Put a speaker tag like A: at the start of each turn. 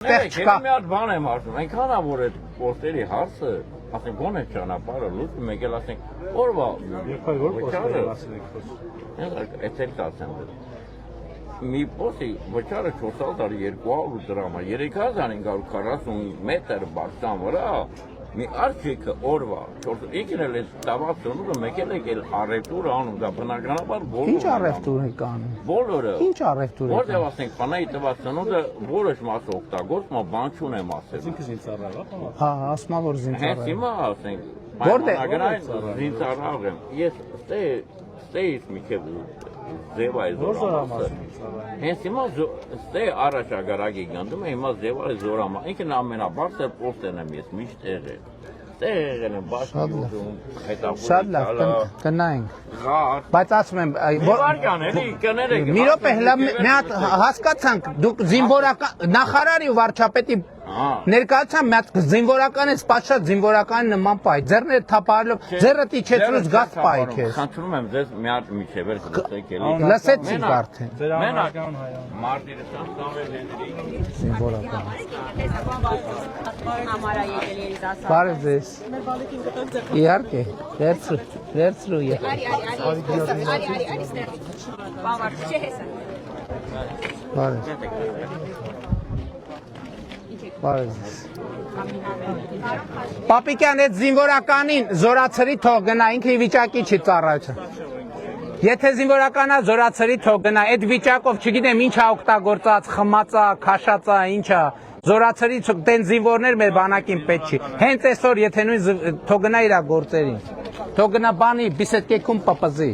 A: տեղ չկա։
B: Մի հատ բան եմ ասում, այնքան է որ այդ պոստերի հարցը, ասենք ո՞ն է ճանապարհը լուծում, մեկ էլ ասենք օրվա էթել կասեմ։ Մի պոստի վճարը 400 200 դրամ է, 3540 մետր բարձրան վրա, մի արջիկը օրվա, ինքն էլ է տաված ծնունդը, մեկ էլ եկել առևտուր անում, դա բնականաբար բոլորը։
A: Ինչ առևտուր եք անում։
B: Բոլորը։
A: Ինչ առևտուր եք։
B: Որտեղ ասենք բանայի տված ծնունդը որոշ մասը օգտագործում է, բան չունեմ ասել։
C: Ինքը զինծառայող է։
A: Հա, ասում եմ որ
B: Հենց
A: զինծառայող։
B: հիմա ասենք,
A: Որտե՞ղ
B: զինծառայող եմ։ Ես ստեյից մի քիչ ձևայի զորամասը։ Հենց հիմա ստե առաջ ագարակի գնդում է, հիմա ձևայի զորամա։ Ինքն ամենաբարձր պոստերն եմ ես միշտ եղել։ Տեղն եմ բաշխում, հետապուր։
A: Շատ լավ, կնայենք։
B: Գար։
A: Բայց ասում եմ,
B: Վարքան էլի կներեք։
A: մի րոպե հլա մի հատ հասկացանք, դուք զինվորական նախարարի ու վարչապետի ներկայացան մի հատ զինվորական է սպասած զինվորական նման պայ։ Ձեռները թափարելով, ձեռը տիչեցրուց գաց պայ քեզ։
B: Խնդրում եմ ձեզ մի հատ միջև լսեք էլի։
A: Լսեցիք արդեն։
B: Մենակ մարտիրը ստանվել են
A: Զինվորական։
D: Համարա եկել երից ասա։
A: Բարև ձեզ։ Իհարկե, վերցրու է։
D: Արի ստեղ։ Բավարար չէ հեսա։
A: Բարև։ Բարև ձեզ։ Պապիկյան այդ զինվորականին զորացրի թող գնա, ինքը վիճակի չի ծառայություն։ Եթե զինվորականա զորացրի թող գնա, այդ վիճակով չգիտեմ ինչա օգտագործած, խմածա, քաշածա, ինչա, զորացրի դեն զինվորներ մեր բանակին պետք չի։ Հենց այսօր եթե նույն թող գնա իր գործերին։ Թող գնա բանի բիսեդկեքում պապզի։